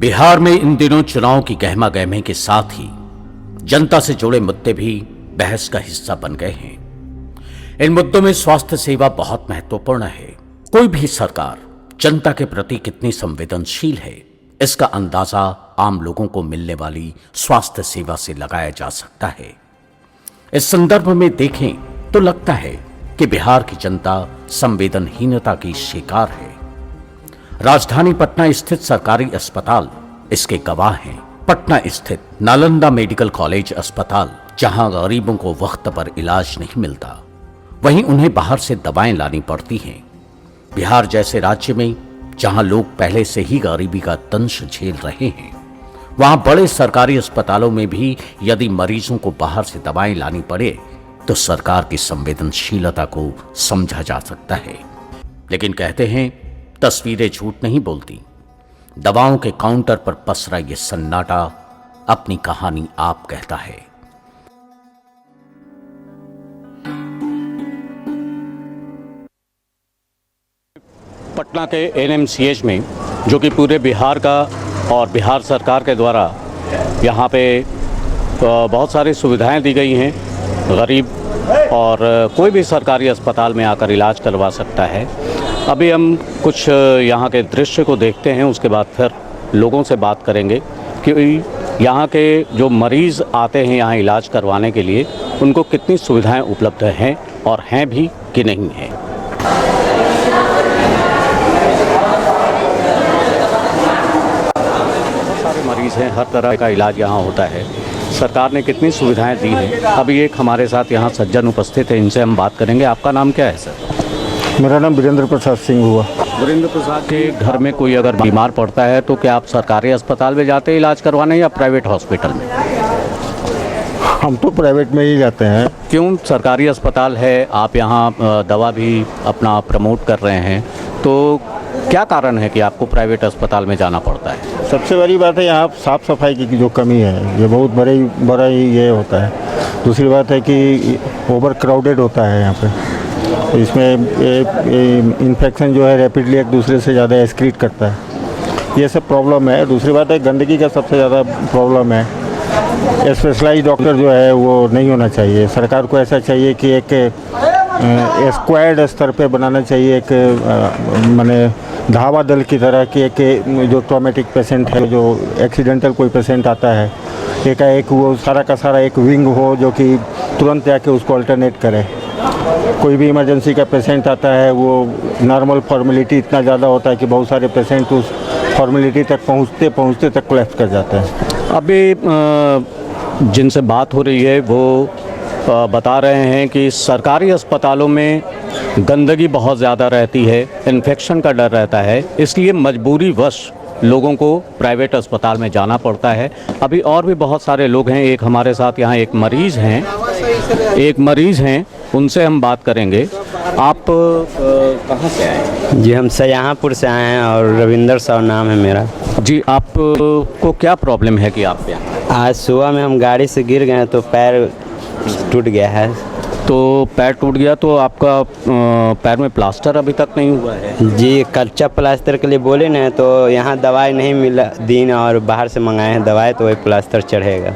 बिहार में इन दिनों चुनाव की गहमा गहमी के साथ ही जनता से जुड़े मुद्दे भी बहस का हिस्सा बन गए हैं। इन मुद्दों में स्वास्थ्य सेवा बहुत महत्वपूर्ण है। कोई भी सरकार जनता के प्रति कितनी संवेदनशील है, इसका अंदाजा आम लोगों को मिलने वाली स्वास्थ्य सेवा से लगाया जा सकता है। इस संदर्भ में देखें तो लगता है कि बिहार की जनता संवेदनहीनता की शिकार है। राजधानी पटना स्थित सरकारी अस्पताल इसके गवाह हैं। पटना स्थित नालंदा मेडिकल कॉलेज अस्पताल, जहां गरीबों को वक्त पर इलाज नहीं मिलता, वहीं उन्हें बाहर से दवाएं लानी पड़ती हैं। बिहार जैसे राज्य में जहां लोग पहले से ही गरीबी का दंश झेल रहे हैं, वहां बड़े सरकारी अस्पतालों में भी यदि मरीजों को बाहर से दवाएं लानी पड़े तो सरकार की संवेदनशीलता को समझा जा सकता है। लेकिन कहते हैं तस्वीरें झूठ नहीं बोलती। दवाओं के काउंटर पर पसरा ये सन्नाटा अपनी कहानी आप कहता है। पटना के एनएमसीएच में, जो कि पूरे बिहार का और बिहार सरकार के द्वारा यहाँ पे बहुत सारी सुविधाएं दी गई हैं। गरीब और कोई भी सरकारी अस्पताल में आकर इलाज करवा सकता है। अभी हम कुछ यहाँ के दृश्य को देखते हैं, उसके बाद फिर लोगों से बात करेंगे कि यहाँ के जो मरीज़ आते हैं यहाँ इलाज करवाने के लिए, उनको कितनी सुविधाएं उपलब्ध हैं और हैं भी कि नहीं हैं। बहुत सारे मरीज़ हैं, हर तरह का इलाज यहाँ होता है। सरकार ने कितनी सुविधाएं दी हैं। अभी एक हमारे साथ यहाँ सज्जन उपस्थित है, इनसे हम बात करेंगे। आपका नाम क्या है सर? मेरा नाम वीरेंद्र प्रसाद सिंह हुआ। वीरेंद्र प्रसाद के घर में कोई अगर बीमार पड़ता है तो क्या आप सरकारी अस्पताल में जाते हैं इलाज करवाने या प्राइवेट हॉस्पिटल में? हम तो प्राइवेट में ही जाते हैं। क्यों? सरकारी अस्पताल है, आप यहाँ दवा भी अपना प्रमोट कर रहे हैं, तो क्या कारण है कि आपको प्राइवेट अस्पताल में जाना पड़ता है? सबसे बड़ी बात है यहाँ साफ़ सफाई की जो कमी है, ये बहुत बड़ा ही ये होता है। दूसरी बात है कि ओवर क्राउडेड होता है यहाँ पे, इसमें इन्फेक्शन जो है रैपिडली एक दूसरे से ज़्यादा एक्सक्रीट करता है। ये सब प्रॉब्लम है। दूसरी बात है गंदगी का सबसे ज़्यादा प्रॉब्लम है। स्पेशलाइज्ड डॉक्टर जो है वो नहीं होना चाहिए। सरकार को ऐसा चाहिए कि एक स्क्वाड स्तर पे बनाना चाहिए, एक माने धावा दल की तरह की, एक जो ट्रॉमेटिक पेशेंट है, जो एक्सीडेंटल कोई पेशेंट आता है, एकाएक वो सारा का सारा एक विंग हो जो कि तुरंत जाके उसको अल्टरनेट करे। कोई भी इमरजेंसी का पेशेंट आता है, वो नॉर्मल फॉर्मेलिटी इतना ज़्यादा होता है कि बहुत सारे पेशेंट उस फॉर्मेलिटी तक पहुँचते तक कोलैप्स कर जाते हैं। अभी जिनसे बात हो रही है वो बता रहे हैं कि सरकारी अस्पतालों में गंदगी बहुत ज़्यादा रहती है, इन्फेक्शन का डर रहता है, इसलिए मजबूरीवश लोगों को प्राइवेट अस्पताल में जाना पड़ता है। अभी और भी बहुत सारे लोग हैं। एक हमारे साथ यहाँ एक मरीज़ हैं, उनसे हम बात करेंगे। आप कहाँ से आए हैं? जी, हम शाहजहाँपुर से आए हैं और रविंदर साहु नाम है मेरा। जी, आपको क्या प्रॉब्लम है कि आप यहाँ? आज सुबह में हम गाड़ी से गिर गए तो पैर टूट गया है। तो पैर टूट गया तो आपका पैर में प्लास्टर अभी तक नहीं हुआ है? जी, कच्चा प्लास्टर के लिए बोले ना, तो यहाँ दवाई नहीं मिला दिन, और बाहर से मंगाए हैं दवाई, तो वही प्लास्टर चढ़ेगा।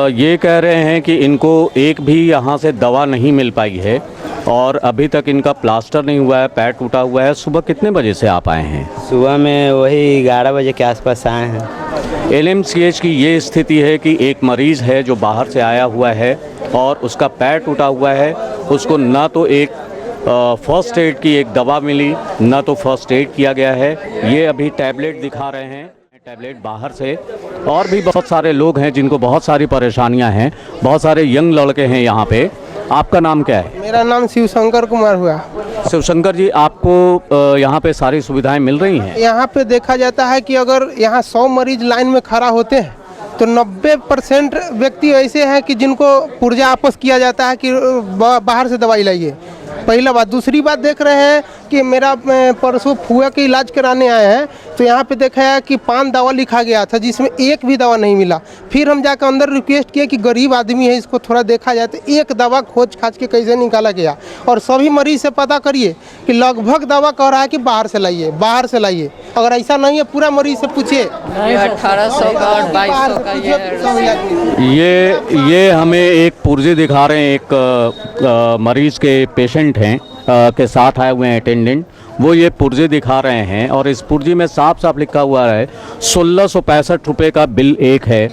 ये कह रहे हैं कि इनको एक भी यहाँ से दवा नहीं मिल पाई है और अभी तक इनका प्लास्टर नहीं हुआ है, पैर टूटा हुआ है। सुबह कितने बजे से आप आए हैं? सुबह में वही 11 बजे के आसपास आए हैं। एनएमसीएच की ये स्थिति है कि एक मरीज़ है जो बाहर से आया हुआ है और उसका पैर टूटा हुआ है। उसको ना तो एक फर्स्ट एड की एक दवा मिली, ना तो फर्स्ट एड किया गया है। ये अभी टैबलेट दिखा रहे हैं, टैबलेट बाहर से। और भी बहुत सारे लोग हैं जिनको बहुत सारी परेशानियां हैं। बहुत सारे यंग लड़के हैं यहाँ पे। आपका नाम क्या है? मेरा नाम शिवशंकर कुमार हुआ। शिवशंकर जी, आपको यहाँ पे सारी सुविधाएं मिल रही हैं? यहाँ पे देखा जाता है कि अगर यहाँ 100 मरीज लाइन में खड़ा होते हैं तो 90% व्यक्ति ऐसे हैं कि जिनको पुर्जा आपस किया जाता है कि बाहर से दवाई लाइए। पहला बात। दूसरी बात देख रहे हैं कि मेरा परसों फुआ के इलाज कराने आए हैं तो यहाँ पे देखा है कि 5 दवा लिखा गया था जिसमें एक भी दवा नहीं मिला। फिर हम जाकर अंदर रिक्वेस्ट किए कि गरीब आदमी है, इसको थोड़ा देखा जाए। तो एक दवा खोज खाज के कैसे निकाला गया। और सभी मरीज से पता करिए कि लगभग दवा कह रहा है कि बाहर से लाइए, बाहर से लाइए। अगर ऐसा नहीं है पूरा मरीज से पूछिए। 1800 का और 2200 का ये है। ये हमें एक पुर्जे दिखा रहे हैं, एक मरीज के पेशेंट हैं के साथ आए हुए हैं अटेंडेंट, वो ये पुर्जे दिखा रहे हैं और इस पुर्जे में साफ साफ लिखा हुआ है 1665 रुपये का बिल एक है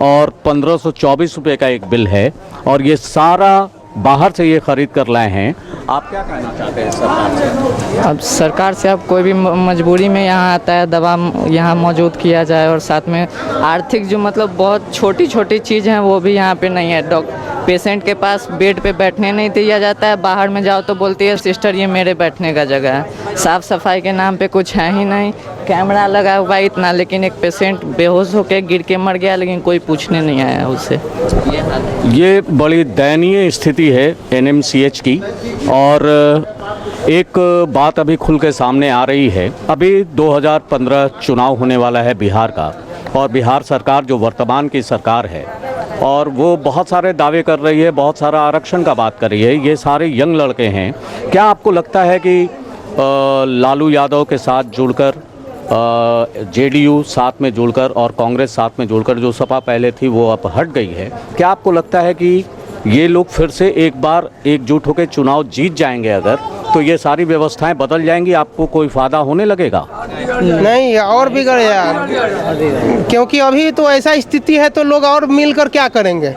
और 1524 रुपये का एक बिल है और ये सारा बाहर से ये खरीद कर लाए हैं। आप क्या कहना चाहते हैं सरकार से? अब सरकार से अब कोई भी मजबूरी में यहाँ आता है, दवा यहाँ मौजूद किया जाए और साथ में आर्थिक जो मतलब बहुत छोटी छोटी चीज़ हैं वो भी यहाँ पे नहीं है। पेशेंट के पास बेड पे बैठने नहीं दिया जाता है, बाहर में जाओ तो बोलती है सिस्टर ये मेरे बैठने का जगह है। साफ़ सफाई के नाम पे कुछ है ही नहीं, कैमरा लगा हुआ इतना, लेकिन एक पेशेंट बेहोश होकर गिर के मर गया लेकिन कोई पूछने नहीं आया उससे। ये बड़ी दयनीय स्थिति है एनएमसीएच की और एक बात अभी खुल के सामने आ रही है। अभी 2015 चुनाव होने वाला है बिहार का और बिहार सरकार जो वर्तमान की सरकार है और वो बहुत सारे दावे कर रही है, बहुत सारा आरक्षण का बात कर रही है। ये सारे यंग लड़के हैं। क्या आपको लगता है कि लालू यादव के साथ जुड़कर जेडीयू साथ में जुड़कर और कांग्रेस साथ में जुड़कर जो सपा पहले थी वो अब हट गई है, क्या आपको लगता है कि ये लोग फिर से एक बार एकजुट होकर चुनाव जीत जाएंगे अगर तो ये सारी व्यवस्थाएं बदल जाएंगी, आपको कोई फायदा होने लगेगा? नहीं और बिगड़ यार, क्योंकि अभी तो ऐसा स्थिति है तो लोग और मिलकर क्या करेंगे।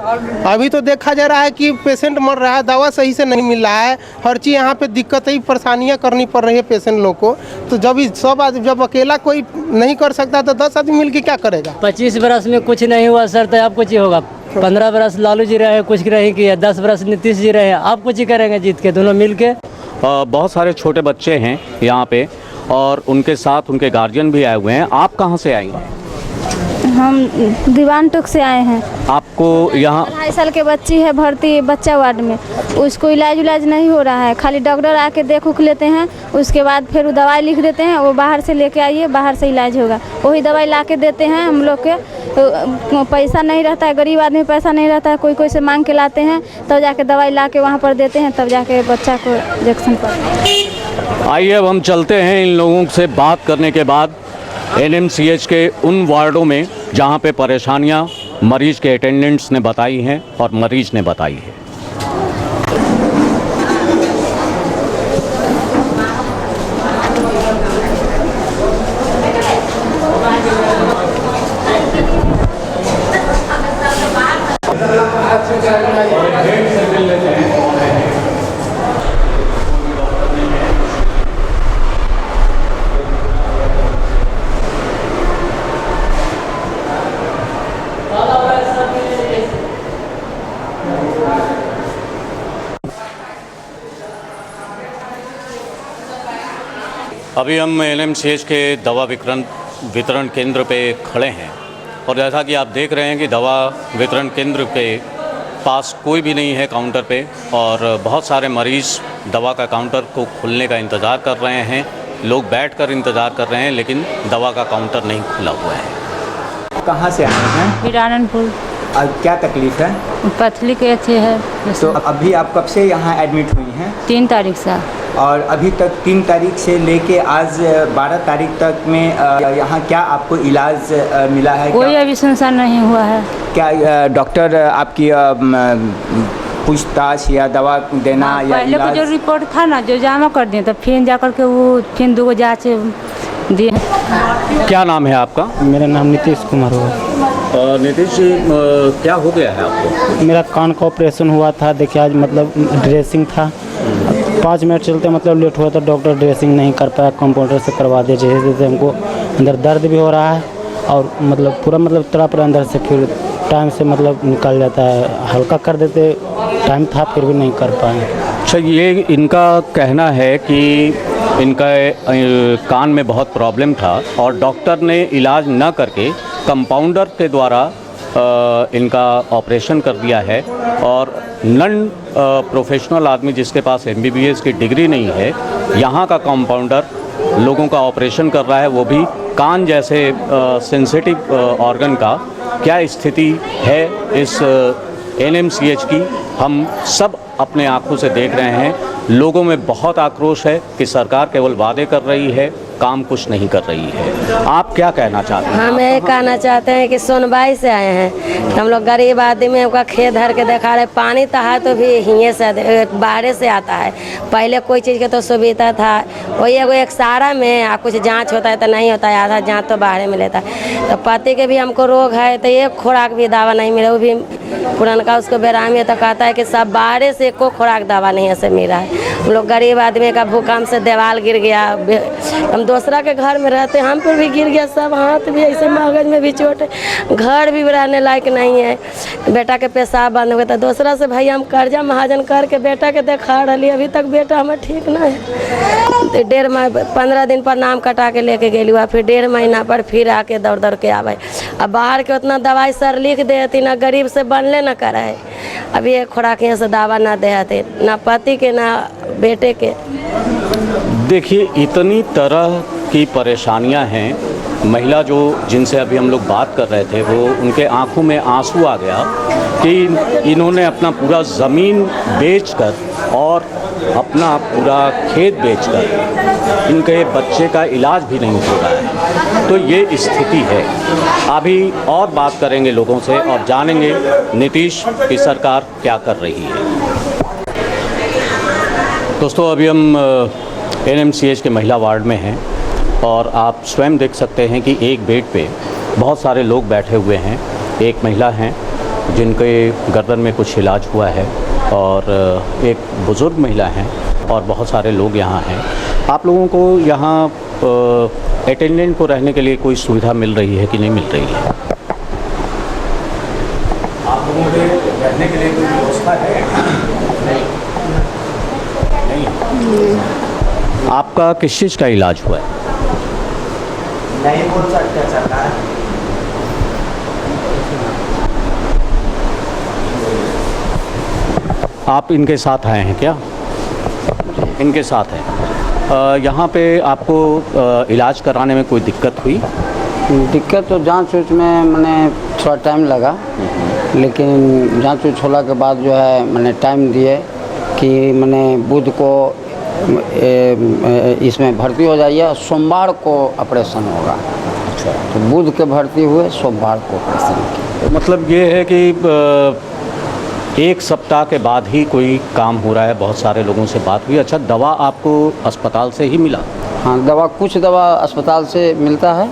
अभी तो देखा जा रहा है कि पेशेंट मर रहा है, दवा सही से नहीं मिल रहा है, हर चीज़ यहाँ पे दिक्कत ही परेशानियाँ करनी पड़ रही है पेशेंट लोग को। तो जब अकेला कोई नहीं कर सकता तो 10 आदमी मिल के क्या करेगा। 25 बरस में कुछ नहीं हुआ सर, तो आप कुछ ही होगा। 15 बरस लालू जी रहे, कुछ नहीं किया। 10 बरस नीतीश जी रहे, आप कुछ ही करेंगे जीत के दोनों मिल के। बहुत सारे छोटे बच्चे हैं यहाँ पे और उनके साथ उनके गार्जियन भी आए हुए हैं। आप कहाँ से आएंगे? हम दीवान टोक से आए हैं। आपको यहाँ 2.5 साल के बच्ची है भर्ती बच्चा वार्ड में, उसको इलाज नहीं हो रहा है। खाली डॉक्टर आके देख उख लेते हैं, उसके बाद फिर वो दवाई लिख देते हैं, वो बाहर से लेके आइए, बाहर से इलाज होगा। वही दवाई ला के देते हैं हम लोग के। तो पैसा नहीं रहता है, गरीब आदमी पैसा नहीं रहता है, कोई से मांग के लाते हैं, तब जाके दवाई ला के वहाँ पर देते हैं, तब जाके बच्चा को इंजेक्शन पर। आइए अब हम चलते हैं इन लोगों से बात करने के बाद एनएमसीएच के उन वार्डों में जहाँ पे परेशानियाँ मरीज के अटेंडेंट्स ने बताई हैं और मरीज ने बताई है। अभी हम एनएमसीएच के दवा वितरण केंद्र पे खड़े हैं और जैसा कि आप देख रहे हैं कि दवा वितरण केंद्र के पास कोई भी नहीं है काउंटर पे और बहुत सारे मरीज़ दवा का काउंटर को खुलने का इंतज़ार कर रहे हैं। लोग बैठकर इंतज़ार कर रहे हैं लेकिन दवा का काउंटर नहीं खुला हुआ है। कहाँ से आए हैं? हिराननपुर। अब क्या तकलीफ़ है? पथली के अच्छे है। तो अभी आप कब से यहाँ एडमिट हुई हैं? 3 तारीख से। और अभी तक 3 तारीख से लेके आज 12 तारीख तक में यहाँ क्या आपको इलाज मिला है? कोई अभी संसार नहीं हुआ है। क्या डॉक्टर आपकी पूछताछ या दवा देना या पहले को इलाज? जो रिपोर्ट था ना जो जमा कर दिए, तो फिर जाकर के वो 2 जाँच दिए। क्या नाम है आपका? मेरा नाम नीतीश कुमार हुआ। नीतीश जी, क्या हो गया है आपको? मेरा कान का ऑपरेशन हुआ था। देखिए आज मतलब ड्रेसिंग था, 5 मिनट चलते मतलब लेट हुआ तो डॉक्टर ड्रेसिंग नहीं कर पाया, कंपाउंडर से करवा दे। जैसे हमको अंदर दर्द भी हो रहा है और मतलब पूरा मतलब तरह अंदर से फिर टाइम से मतलब निकल जाता है। हल्का कर देते, टाइम था फिर भी नहीं कर पाए। अच्छा, ये इनका कहना है कि इनका कान में बहुत प्रॉब्लम था और डॉक्टर ने इलाज न करके कंपाउंडर के द्वारा इनका ऑपरेशन कर दिया है और नॉन प्रोफेशनल आदमी जिसके पास MBBS की डिग्री नहीं है, यहाँ का कंपाउंडर लोगों का ऑपरेशन कर रहा है, वो भी कान जैसे सेंसिटिव ऑर्गन का। क्या स्थिति है इस एनएमसीएच की हम सब अपने आंखों से देख रहे हैं। लोगों में बहुत आक्रोश है कि सरकार केवल वादे कर रही है, काम कुछ नहीं कर रही है। आप क्या कहना चाहते हैं? हम यही कहना चाहते हैं कि सोनबाई से आए हैं। हम लोग गरीब आदमी का खेत धर के देखा रहे, पानी तो है तो भी हिये से बाहर से आता है। पहले कोई चीज़ के तो सुविधा था, वही एगो एक सारा में कुछ जांच होता है तो नहीं होता है, आधा जांच तो बाहर में लेता है। तो पति के भी हमको रोग है तो एक खुराक भी दवा नहीं मिला, वो भी पुरानका उसको बेरामी है तो कहता है कि सब बाहर से एको खुराक दवा नहीं ऐसे मिला है। हम लोग गरीब आदमी का भूकंप से दीवार गिर गया, हम दूसरा के घर में रहते, हम पर भी गिर गया, सब हाथ भी ऐसे मगज में भी चोट है, घर भी रहने लायक नहीं है। बेटा के पेशाब बंद हो गया तो दूसरा से भाई हम कर्जा महाजन करके बेटा के देखा रही, अभी तक बेटा हमें ठीक नहीं है। तो 15 दिन पर नाम कटा के लेके गेली हुआ, फिर 1.5 महीना पर फिर आके दौड़ दौड़ के आवे। अब बाहर के उतना दवाई सर लिख देती ना, गरीब से बनले ना करे। अभी एक खुराक यहाँ से दवा ना देते, ना पति के ना बेटे के। देखिए, इतनी तरह की परेशानियां हैं। महिला जो जिनसे अभी हम लोग बात कर रहे थे, वो उनके आंखों में आंसू आ गया कि इन्होंने अपना पूरा ज़मीन बेचकर और अपना पूरा खेत बेचकर इनके बच्चे का इलाज भी नहीं हो रहा है। तो ये स्थिति है। अभी और बात करेंगे लोगों से और जानेंगे नीतीश की सरकार क्या कर रही है। दोस्तों, अभी हम एनएमसीएच के महिला वार्ड में हैं और आप स्वयं देख सकते हैं कि एक बेड पे बहुत सारे लोग बैठे हुए हैं। एक महिला हैं जिनके गर्दन में कुछ इलाज हुआ है और एक बुज़ुर्ग महिला हैं और बहुत सारे लोग यहाँ हैं। आप लोगों को यहाँ अटेंडेंट को रहने के लिए कोई सुविधा मिल रही है कि नहीं मिल रही है? आप लोगों के रहने के लिए कोई व्यवस्था है? नहीं। आपका किस चीज़ का इलाज हुआ है? नहीं बोल सकते सरकार। आप इनके साथ आए हैं क्या? इनके साथ हैं। यहाँ पे आपको इलाज कराने में कोई दिक्कत हुई? दिक्कत तो जांच उच में मैंने थोड़ा टाइम लगा, लेकिन जांच उच होला के बाद जो है मैंने टाइम दिए कि मैंने बुध को इसमें भर्ती हो जाइए और सोमवार को ऑपरेशन होगा। अच्छा, तो बुध के भर्ती हुए, सोमवार को ऑपरेशन किया। मतलब ये है कि एक सप्ताह के बाद ही कोई काम हो रहा है। बहुत सारे लोगों से बात हुई। अच्छा, दवा आपको अस्पताल से ही मिला? हाँ, दवा कुछ दवा अस्पताल से मिलता है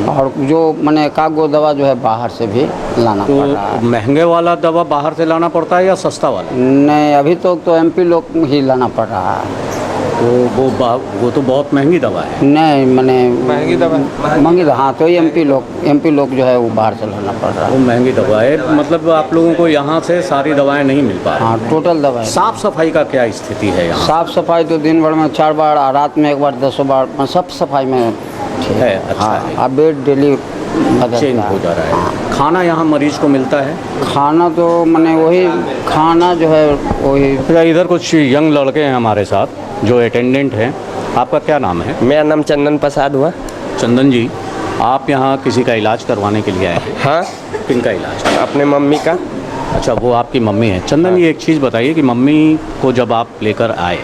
और जो मैंने कागो दवा जो है बाहर से भी लाना पड़ रहा है। महंगे वाला दवा बाहर से लाना पड़ता है या सस्ता वाला? नहीं, अभी तो एमपी लोग ही लाना पड़ रहा है। तो वो तो बहुत महंगी दवा है। नहीं, मैंने महंगी दवा हाँ, तो एमपी लोग जो है वो बाहर से लाना पड़ रहा है। वो महंगी दवा है। मतलब आप लोगों को यहाँ से सारी दवाएं नहीं मिल पा रही? हाँ, टोटल दवाएं। साफ़ सफाई का क्या स्थिति है यहाँ? साफ़ सफाई तो दिन भर में 4 बार, रात में 1 बार, 10 बार, सब सफाई में है। अच्छा है। अब बेड डेली चेंज हो जा रहा है। हाँ। खाना यहाँ मरीज को मिलता है? खाना तो मैंने वही खाना जो है वही। इधर कुछ यंग लड़के हैं हमारे साथ जो अटेंडेंट हैं। आपका क्या नाम है? मेरा नाम चंदन प्रसाद हुआ। चंदन जी, आप यहाँ किसी का इलाज करवाने के लिए आए हैं? हाँ। किन का इलाज? अपने मम्मी का। अच्छा, वो आपकी मम्मी है। चंदन, हाँ। ये एक चीज़ बताइए कि मम्मी को जब आप लेकर आए,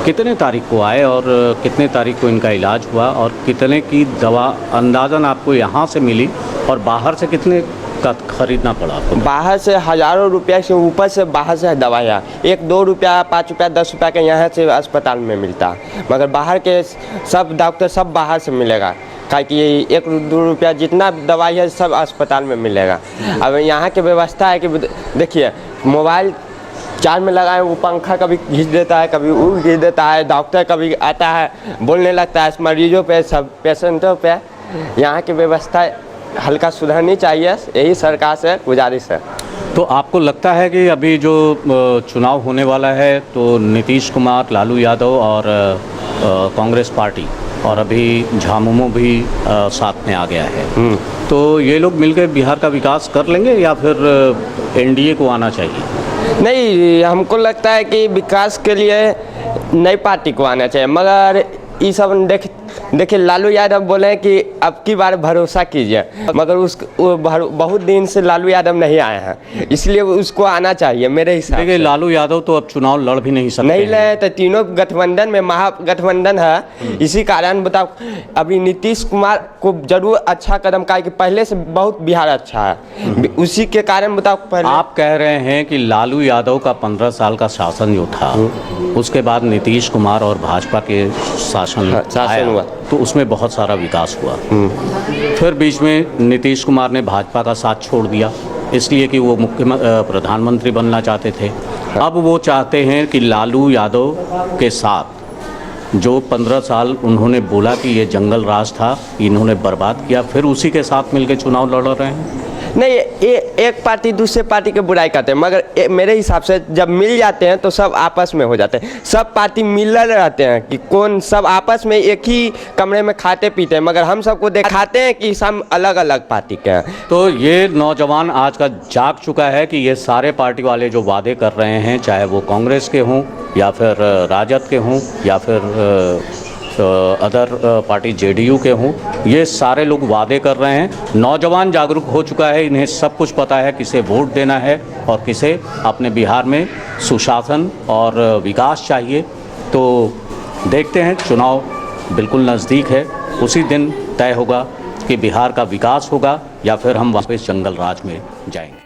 कितने तारीख को आए और कितने तारीख को इनका इलाज हुआ और कितने की दवा अंदाज़न आपको यहाँ से मिली और बाहर से कितने का खरीदना पड़ा आपको? बाहर से हज़ारों रुपया से ऊपर से बाहर से दवाइयाँ 1-2 रुपया, 5 रुपया, 10 रुपया के यहाँ से अस्पताल में मिलता, मगर बाहर के सब डॉक्टर सब बाहर से मिलेगा। कि 1-2 रुपया जितना दवाई है सब अस्पताल में मिलेगा। अब यहाँ की व्यवस्था है कि देखिए, मोबाइल चार्ज में लगाए, वो पंखा कभी खींच देता है, कभी वो खींच देता है, डॉक्टर कभी आता है बोलने लगता है मरीजों पे, सब पेशेंटों पे। यहाँ की व्यवस्था हल्का सुधरनी चाहिए, यही सरकार से गुजारिश है। तो आपको लगता है कि अभी जो चुनाव होने वाला है तो नीतीश कुमार, लालू यादव और कांग्रेस पार्टी और अभी झामुमो भी साथ में आ गया है, तो ये लोग मिलकर बिहार का विकास कर लेंगे या फिर एनडीए को आना चाहिए? नहीं, हमको लगता है कि विकास के लिए नई पार्टी को आना चाहिए, मगर ये सब देखिए लालू यादव बोले कि अब की बार भरोसा कीजिए, मगर बहुत दिन से लालू यादव नहीं आए हैं, इसलिए उसको आना चाहिए मेरे हिसाब से। लालू यादव तो अब चुनाव लड़ भी नहीं सकते, नहीं लड़े तो तीनों गठबंधन में महागठबंधन है, इसी कारण बताओ अभी नीतीश कुमार को जरूर अच्छा कदम का कि पहले से बहुत बिहार अच्छा है, उसी के कारण बताओ पहले। आप कह रहे हैं कि लालू यादव का 15 साल का शासन जो था उसके बाद नीतीश कुमार और भाजपा के शासन हुआ तो उसमें बहुत सारा विकास हुआ। फिर बीच में नीतीश कुमार ने भाजपा का साथ छोड़ दिया इसलिए कि वो प्रधानमंत्री बनना चाहते थे। अब वो चाहते हैं कि लालू यादव के साथ जो 15 साल उन्होंने बोला कि ये जंगल राज था, इन्होंने बर्बाद किया, फिर उसी के साथ मिलकर चुनाव लड़ रहे हैं। नहीं, एक पार्टी दूसरे पार्टी की बुराई करते हैं, मगर मेरे हिसाब से जब मिल जाते हैं तो सब आपस में हो जाते हैं। सब पार्टी मिल रहते हैं कि कौन सब आपस में एक ही कमरे में खाते पीते हैं, मगर हम सबको दिखाते हैं कि सब अलग अलग पार्टी के हैं। तो ये नौजवान आज का जाग चुका है कि ये सारे पार्टी वाले जो वादे कर रहे हैं, चाहे वो कांग्रेस के हों या फिर राजद के हों या फिर अदर पार्टी जेडीयू के हों, ये सारे लोग वादे कर रहे हैं। नौजवान जागरूक हो चुका है, इन्हें सब कुछ पता है किसे वोट देना है और किसे अपने बिहार में सुशासन और विकास चाहिए। तो देखते हैं, चुनाव बिल्कुल नज़दीक है, उसी दिन तय होगा कि बिहार का विकास होगा या फिर हम वापस जंगल राज में जाएंगे।